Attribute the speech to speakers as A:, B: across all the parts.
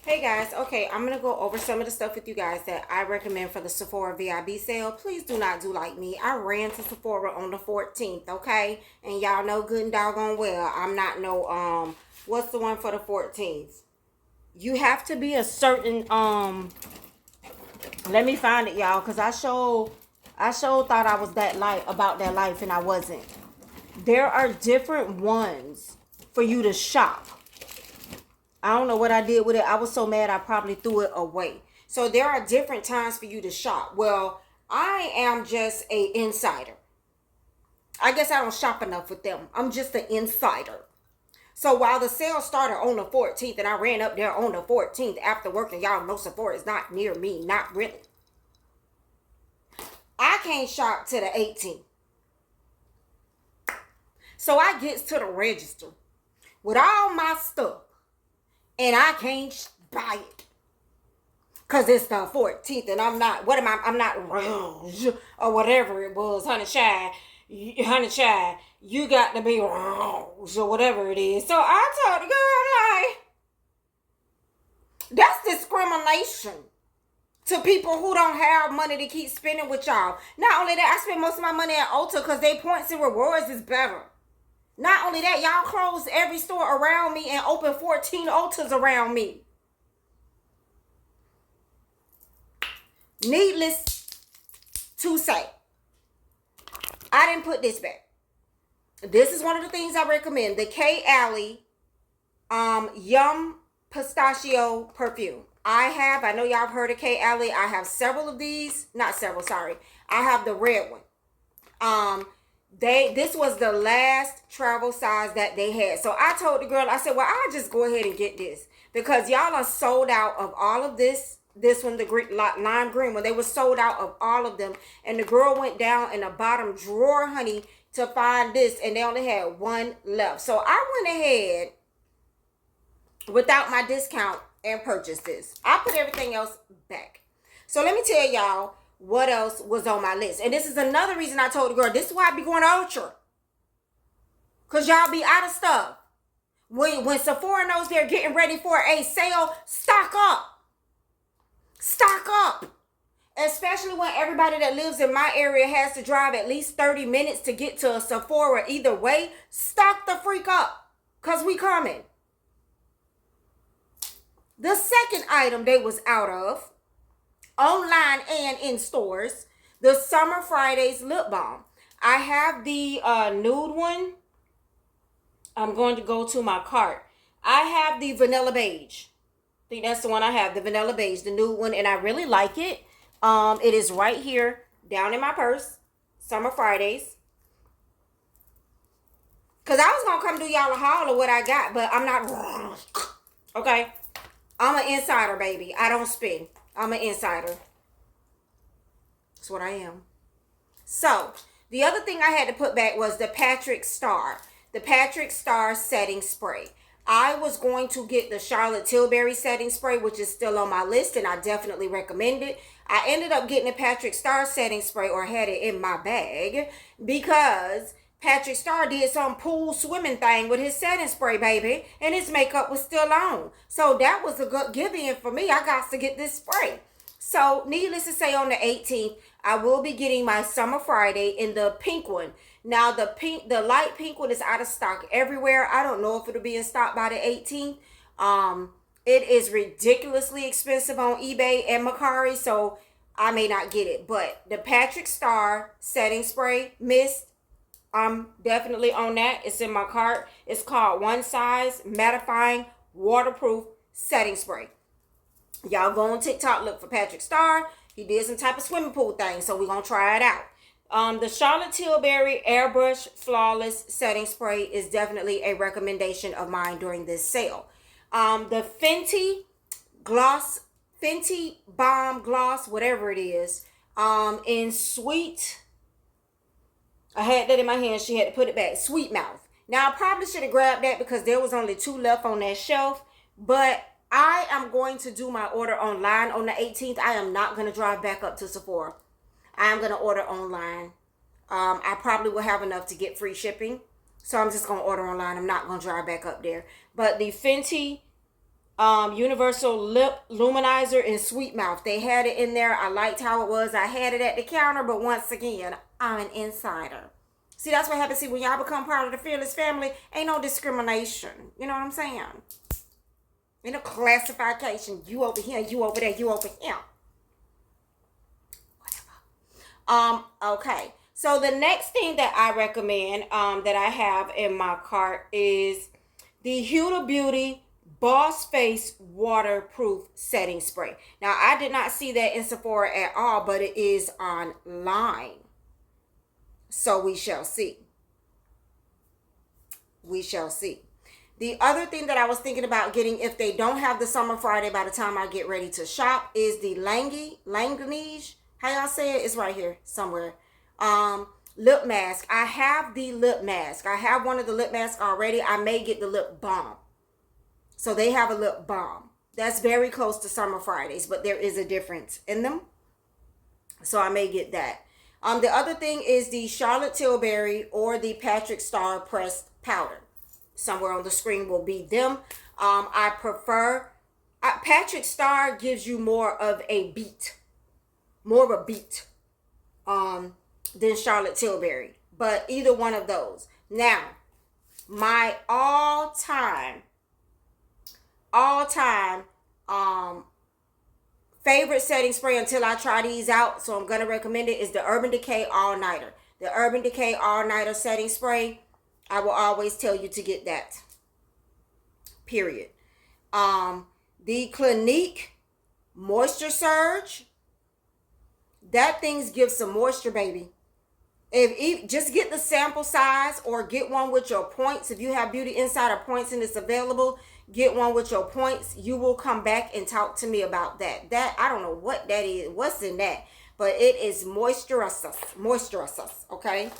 A: Hey guys, okay, I'm gonna go over some of the stuff with you guys that I recommend for the Sephora VIB sale. Please do not do like me. I ran to Sephora on the 14th, okay? And y'all know good and doggone well I'm not no what's the one for the 14th? You have to be a certain let me find it, y'all, because I sure thought I was that light about that life and I wasn't. There are different ones for you to shop. I don't know what I did with it. I was so mad I probably threw it away. So there are different times for you to shop. Well, I am just a insider. I guess I don't shop enough with them. I'm just an insider. So while the sale started on the 14th and I ran up there on the 14th after work, and y'all know Sephora is not near me, not really. I can't shop to the 18th. So I gets to the register with all my stuff and I can't buy it. Cause it's the 14th and I'm not, what am I, I'm not Rouge or whatever it was, honey shy, you got to be Rouge or whatever it is. So I told the girl, I'm like, that's discrimination to people who don't have money to keep spending with y'all. Not only that, I spend most of my money at Ulta because they points and rewards is better. Not only that, y'all close every store around me and open 14 Ultas around me. Needless to say, I didn't put this back. This is one of the things I recommend. The K Alley Yum Pistachio Perfume. I know y'all have heard of K Alley. I have several of these. Not several, sorry. I have the red one. This was the last travel size that they had. So I told the girl, I said, well, I'll just go ahead and get this. Because y'all are sold out of all of this. This one, the green, lime green one, they were sold out of all of them. And the girl went down in the bottom drawer, honey, to find this. And they only had one left. So I went ahead without my discount and purchased this. I put everything else back. So let me tell y'all what else was on my list. And this is another reason I told the girl, this is why I be going to Ultra. Because y'all be out of stuff. When Sephora knows they're getting ready for a sale, stock up. Stock up. Especially when everybody that lives in my area has to drive at least 30 minutes to get to a Sephora either way. Stock the freak up. Because we coming. The second item they was out of, online and in stores, the Summer Fridays lip balm. I have the nude one. I'm going to go to my cart. I have the vanilla beige. I think that's the one I have, the vanilla beige, the nude one, and I really like it. It is right here, down in my purse. Summer Fridays. Because I was going to come do y'all a haul of what I got, but I'm not. Okay? I'm an insider, baby. I don't spend. I'm an insider. That's what I am. So, the other thing I had to put back was the Patrick Star. The Patrick Star setting spray. I was going to get the Charlotte Tilbury setting spray, which is still on my list, and I definitely recommend it. I ended up getting the Patrick Star setting spray, or had it in my bag, because Patrick Star did some pool swimming thing with his setting spray, baby, and his makeup was still on. So that was a good give-in for me. I got to get this spray. So, needless to say, on the 18th, I will be getting my Summer Friday in the pink one. Now, the light pink one is out of stock everywhere. I don't know if it'll be in stock by the 18th. It is ridiculously expensive on eBay and Mercari, so I may not get it. But the Patrick Star setting spray mist, I'm definitely on that. It's in my cart. It's called One Size Mattifying Waterproof Setting Spray. Y'all go on TikTok, look for Patrick Star. He did some type of swimming pool thing, so we're going to try it out. The Charlotte Tilbury Airbrush Flawless Setting Spray is definitely a recommendation of mine during this sale. The Fenty Balm Gloss, whatever it is, in Sweet. I had that in my hand. She had to put it back. Sweet Mouth. Now, I probably should have grabbed that because there was only 2 left on that shelf. But I am going to do my order online on the 18th. I am not going to drive back up to Sephora. I am going to order online. I probably will have enough to get free shipping. So I'm just going to order online. I'm not going to drive back up there. But the Fenty Universal Lip Luminizer in Sweet Mouth. They had it in there. I liked how it was. I had it at the counter, but once again, I'm an insider. See, that's what happens. See, when y'all become part of the Fearless family, ain't no discrimination. You know what I'm saying? Ain't no classification. You over here, you over there, you over here. Whatever. Okay. So the next thing that I recommend, that I have in my cart is the Huda Beauty Boss Face Waterproof Setting Spray. Now, I did not see that in Sephora at all, but it is online. So we shall see. We shall see. The other thing that I was thinking about getting, if they don't have the Summer Friday by the time I get ready to shop, is the Langanese. How y'all say it? It's right here somewhere. Lip mask. I have the lip mask. I have one of the lip masks already. I may get the lip balm. So they have a lip balm. That's very close to Summer Fridays, but there is a difference in them. So I may get that. The other thing is the Charlotte Tilbury or the Patrick Star pressed powder. Somewhere on the screen will be them. I prefer Patrick Star gives you more of a beat, than Charlotte Tilbury. But either one of those. Now, my all-time favorite setting spray until I try these out, so I'm going to recommend it, is the Urban Decay All Nighter. The Urban Decay All Nighter setting spray, I will always tell you to get that. Period. The Clinique Moisture Surge. That thing's gives some moisture, baby. If just get the sample size or get one with your points. If you have Beauty Insider points and it's available, get one with your points. You will come back and talk to me about that. That, I don't know what that is. What's in that? But it is moisturizers. Okay?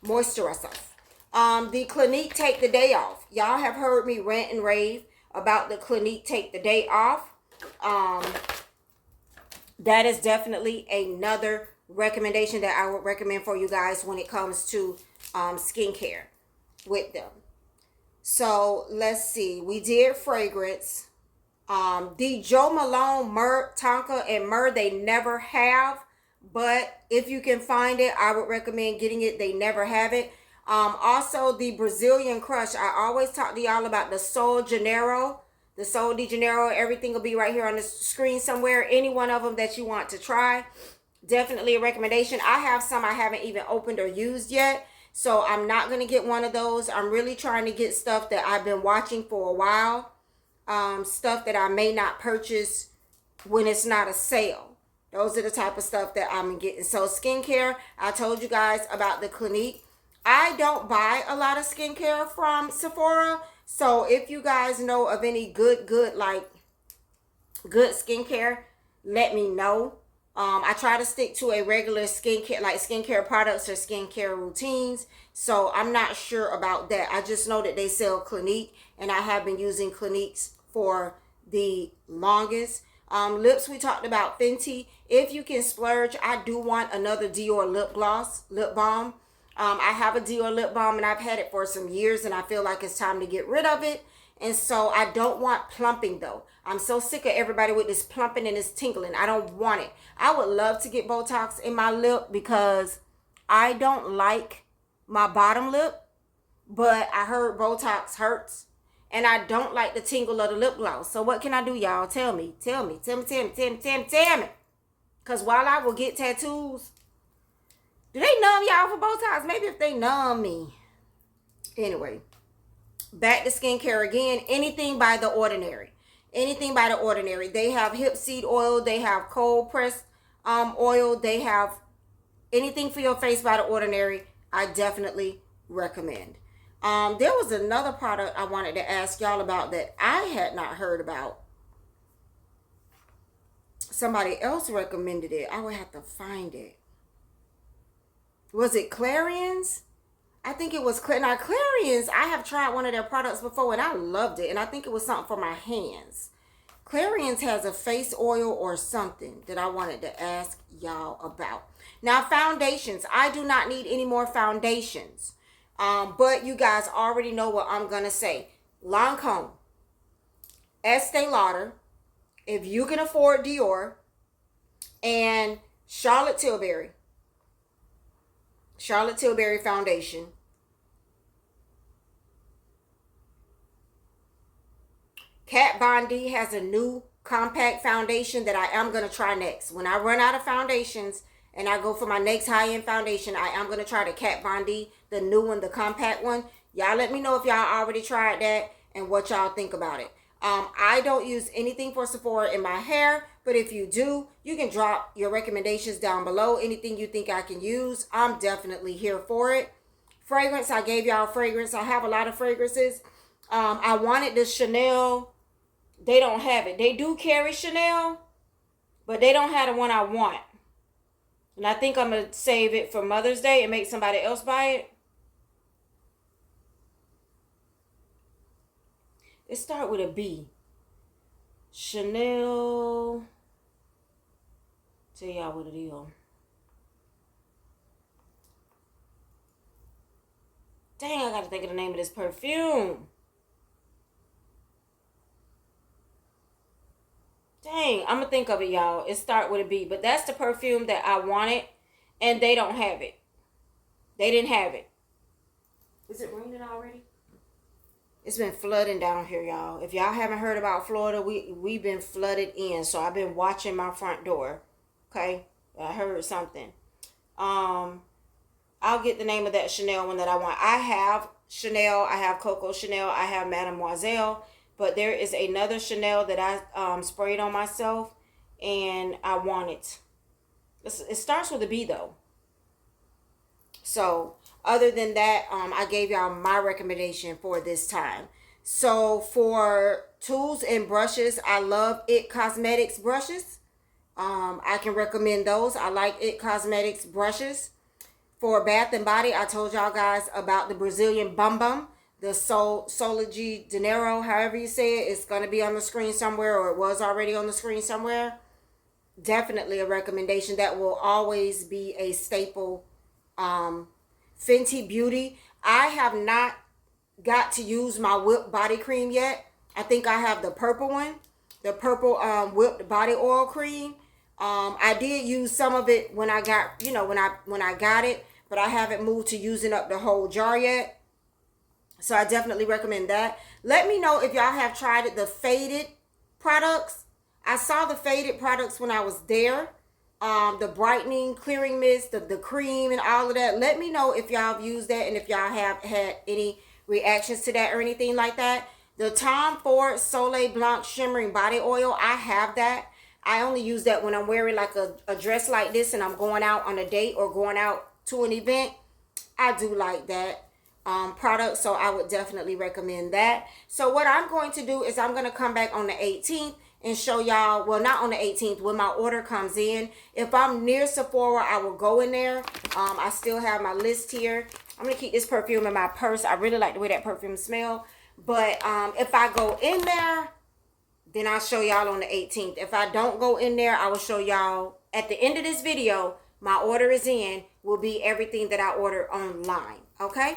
A: Moisturizers. The Clinique Take the Day Off. Y'all have heard me rant and rave about the Clinique Take the Day Off. That is definitely another recommendation that I would recommend for you guys when it comes to skincare with them. So let's see. We did fragrance. The Jo Malone Myrrh, Tonka and Myrrh, they never have. But if you can find it, I would recommend getting it. They never have it. Also, the Brazilian Crush. I always talk to y'all about the Sol de Janeiro. The Sol de Janeiro. Everything will be right here on the screen somewhere. Any one of them that you want to try. Definitely a recommendation. I have some I haven't even opened or used yet. So I'm not going to get one of those. I'm really trying to get stuff that I've been watching for a while. Stuff that I may not purchase when it's not a sale. Those are the type of stuff that I'm getting. So skincare, I told you guys about the Clinique. I don't buy a lot of skincare from Sephora. So if you guys know of any good skincare, let me know. I try to stick to a regular skincare products or skincare routines. So I'm not sure about that. I just know that they sell Clinique, and I have been using Cliniques for the longest. Lips, we talked about Fenty. If you can splurge, I do want another Dior lip balm. I have a Dior lip balm and I've had it for some years, and I feel like it's time to get rid of it. And so I don't want plumping though. I'm so sick of everybody with this plumping and this tingling. I don't want it. I would love to get Botox in my lip because I don't like my bottom lip, but I heard Botox hurts. And I don't like the tingle of the lip gloss. So what can I do, y'all? Tell me. Because while I will get tattoos, do they numb y'all for Botox? Maybe if they numb me. Anyway, back to skincare again. Anything by The Ordinary. They have hemp seed oil. They have cold pressed oil. They have anything for your face by The Ordinary. I definitely recommend. There was another product I wanted to ask y'all about that I had not heard about. Somebody else recommended it. I would have to find it. Was it Clarins? I think it was Now, Clarins, I have tried one of their products before and I loved it. And I think it was something for my hands. Clarins has a face oil or something that I wanted to ask y'all about. Now, foundations. I do not need any more foundations. But you guys already know what I'm going to say. Lancome. Estee Lauder, if you can afford Dior, and Charlotte Tilbury foundation. Kat Von D has a new compact foundation that I am going to try next. When I run out of foundations and I go for my next high-end foundation, I am going to try the Kat Von D, the new one, the compact one. Y'all let me know if y'all already tried that and what y'all think about it. I don't use anything for Sephora in my hair, but if you do, you can drop your recommendations down below. Anything you think I can use, I'm definitely here for it. Fragrance, I gave y'all fragrance. I have a lot of fragrances. I wanted the Chanel. They don't have it. They do carry Chanel, but they don't have the one I want. And I think I'm going to save it for Mother's Day and make somebody else buy it. It starts with a B. Chanel. Tell y'all what it is. Dang, I got to think of the name of this perfume. Dang, I'm going to think of it, y'all. It starts with a B. But that's the perfume that I wanted. And they don't have it. They didn't have it. Is it raining already? It's been flooding down here, y'all. If y'all haven't heard about Florida, we've been flooded in. So I've been watching my front door. Okay? I heard something. I'll get the name of that Chanel one that I want. I have Chanel. I have Coco Chanel. I have Mademoiselle. But there is another Chanel that I sprayed on myself. And I want it. It starts with a B, though. So, other than that, I gave y'all my recommendation for this time. So, for tools and brushes, I love It Cosmetics brushes. I can recommend those. I like It Cosmetics brushes. For Bath and Body, I told y'all guys about the Brazilian Bum Bum. The Solagy Dinero, however you say it. It's going to be on the screen somewhere, or it was already on the screen somewhere. Definitely a recommendation that will always be a staple. Fenty Beauty. I have not got to use my whipped body cream yet. I think I have the purple one. The purple whipped body oil cream. I did use some of it when I got, when I got it, but I haven't moved to using up the whole jar yet. So I definitely recommend that. Let me know if y'all have tried it, the faded products. I saw the faded products when I was there. The brightening, clearing mist, the cream and all of that. Let me know if y'all have used that and if y'all have had any reactions to that or anything like that. The Tom Ford Soleil Blanc Shimmering Body Oil, I have that. I only use that when I'm wearing like a dress like this and I'm going out on a date or going out to an event. I do like that product, so I would definitely recommend that. So what I'm going to do is I'm going to come back on the 18th and show y'all, well, not on the 18th, when my order comes in. If I'm near Sephora, I will go in there. I still have my list here. I'm going to keep this perfume in my purse. I really like the way that perfume smells. But if I go in there, then I'll show y'all on the 18th. If I don't go in there, I will show y'all at the end of this video. My order is in, will be everything that I ordered online. Okay?